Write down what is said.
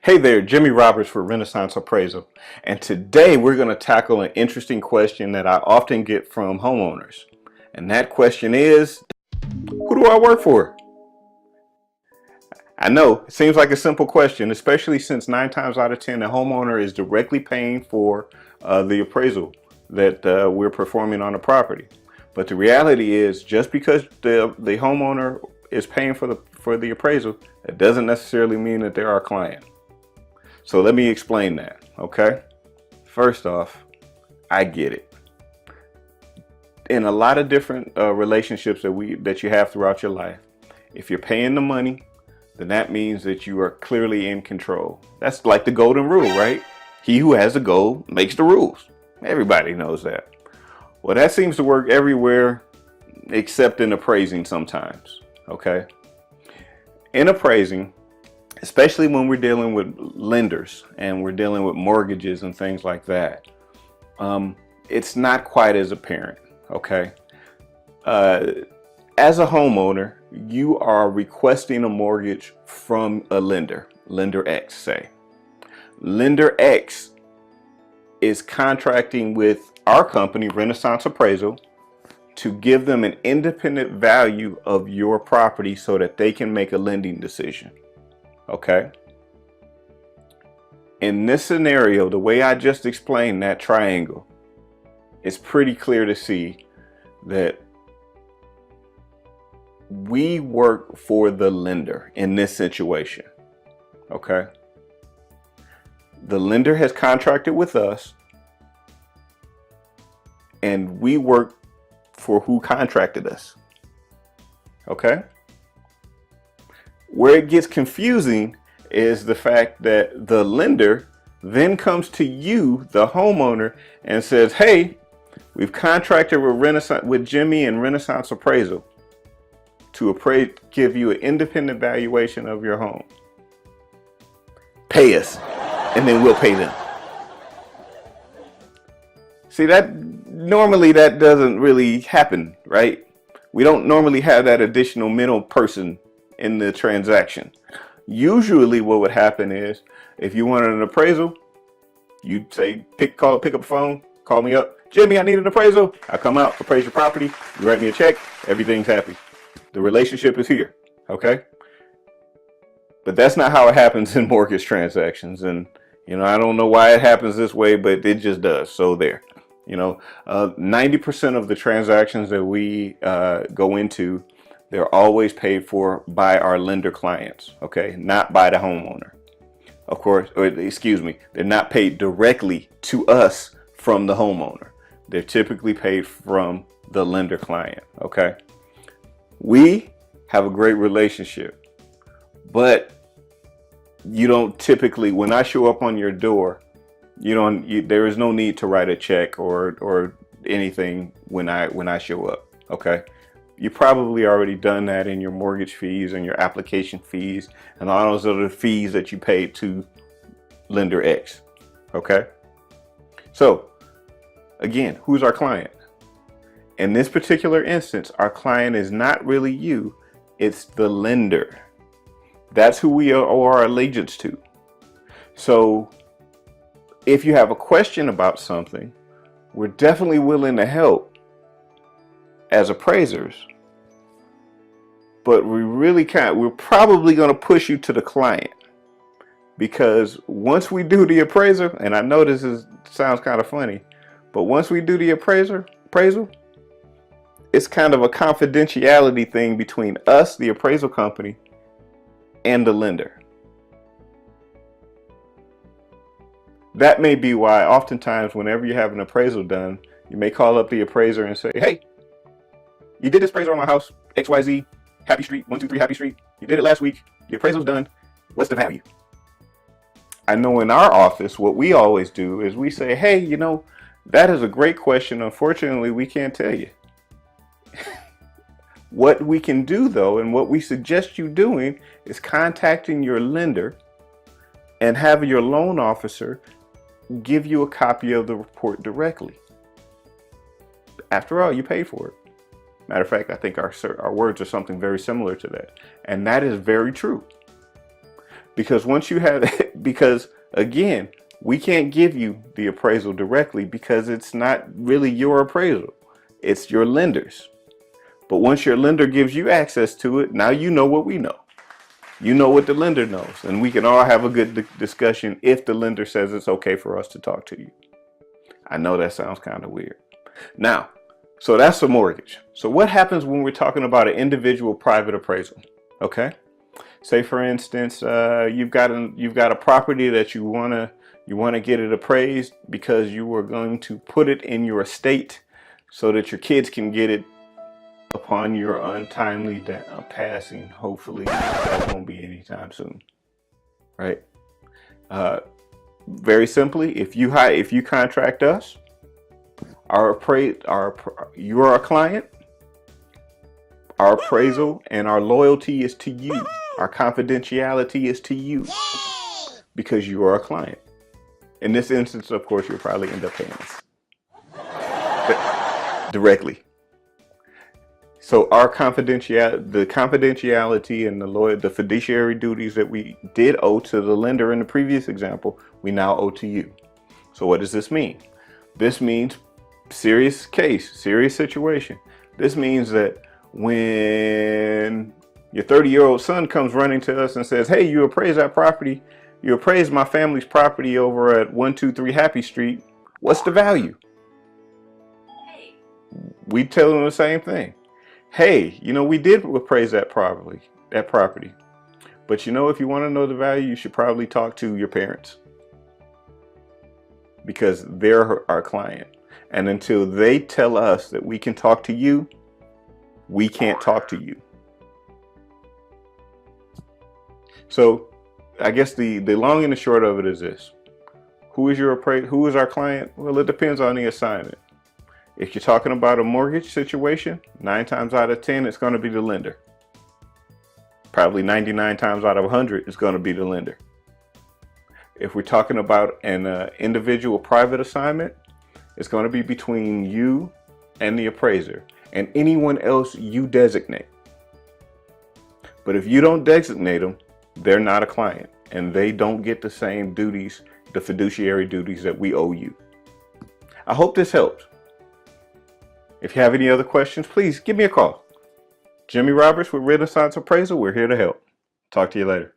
Hey there, Jimmy Roberts for Renaissance Appraisal, and today we're going to tackle an interesting question that I often get from homeowners. And that question is, who do I work for? I know, it seems like a simple question, especially since 9 times out of 10 the homeowner is directly paying for the appraisal that we're performing on a property. But the reality is, just because the homeowner is paying for the appraisal, it doesn't necessarily mean that they're our client. So let me explain that, okay? First off, I get it. In a lot of different relationships that you have throughout your life, if you're paying the money, then that means that you are clearly in control. That's like the golden rule, right? He who has the gold makes the rules. Everybody knows that. Well, that seems to work everywhere except in appraising sometimes, okay? In appraising, especially when we're dealing with lenders and we're dealing with mortgages and things like that, it's not quite as apparent, okay? As a homeowner, you are requesting a mortgage from a lender, lender X, say. Lender X is contracting with our company, Renaissance Appraisal, to give them an independent value of your property so that they can make a lending decision. Okay. In this scenario, the way I just explained that triangle, it's pretty clear to see that we work for the lender in this situation. Okay. The lender has contracted with us and we work for who contracted us. Okay. Where it gets confusing is the fact that the lender then comes to you, the homeowner, and says, hey, we've contracted with Jimmy and Renaissance Appraisal to give you an independent valuation of your home. Pay us, and then we'll pay them. See, normally that doesn't really happen, right? We don't normally have that additional middle person in the transaction. Usually what would happen is, if you wanted an appraisal, you'd say, pick up the phone, call me up. Jimmy, I need an appraisal. I come out, appraise your property, you write me a check, everything's happy. The relationship is here, okay? But that's not how it happens in mortgage transactions. And, I don't know why it happens this way, but it just does. So there, 90% of the transactions that we go into, they're always paid for by our lender clients, okay? Not by the homeowner, of course, or excuse me, they're not paid directly to us from the homeowner. They're typically paid from the lender client, okay? We have a great relationship, but you don't typically, when I show up on your door, there is no need to write a check or anything when I show up, okay? You probably already done that in your mortgage fees and your application fees and all those other fees that you paid to lender X. Okay. So again, who's our client? In this particular instance, our client is not really you, it's the lender. That's who we owe our allegiance to. So if you have a question about something, we're definitely willing to help as appraisers, but we're probably going to push you to the client, because once we do the appraisal, and I know sounds kind of funny, but once we do the appraisal, it's kind of a confidentiality thing between us, the appraisal company, and the lender. That may be why oftentimes whenever you have an appraisal done, you may call up the appraiser and say, hey, you did this appraisal on my house, XYZ, Happy Street, 123 Happy Street. You did it last week. The appraisal's done. What's the value? I know in our office, what we always do is we say, hey, that is a great question. Unfortunately, we can't tell you. What we can do, though, and what we suggest you doing, is contacting your lender and having your loan officer give you a copy of the report directly. After all, you paid for it. Matter of fact, I think our words are something very similar to that. And that is very true. Because once you have because again, we can't give you the appraisal directly because it's not really your appraisal. It's your lender's. But once your lender gives you access to it, now you know what we know. You know what the lender knows, and we can all have a good discussion if the lender says it's okay for us to talk to you. I know that sounds kind of weird. Now, so that's a mortgage. So what happens when we're talking about an individual private appraisal? Okay, say for instance, you've got a property that you wanna get it appraised because you are going to put it in your estate so that your kids can get it upon your untimely passing. Hopefully that won't be anytime soon, right? Very simply, if you contract us, you are a client. Our appraisal and our loyalty is to you. Our confidentiality is to you because you are a client. In this instance, of course, you'll probably end up paying us directly. So our the confidentiality and the fiduciary duties that we did owe to the lender in the previous example, we now owe to you. So what does this mean? This means serious case, serious situation. This means that when your 30-year-old son comes running to us and says, hey, you appraised that property, you appraised my family's property over at 123 Happy Street, what's the value? We tell them the same thing. Hey, we did appraise that property. But if you want to know the value, you should probably talk to your parents because they're our client. And until they tell us that we can talk to you, we can't talk to you. So I guess the long and the short of it is this. Who is our client? Well, it depends on the assignment. If you're talking about a mortgage situation, 9 times out of 10, it's going to be the lender. Probably 99 times out of 100, it's going to be the lender. If we're talking about an individual private assignment, it's going to be between you and the appraiser and anyone else you designate. But if you don't designate them, they're not a client and they don't get the same duties, the fiduciary duties that we owe you. I hope this helped. If you have any other questions, please give me a call. Jimmy Roberts with Renaissance Appraisal. We're here to help. Talk to you later.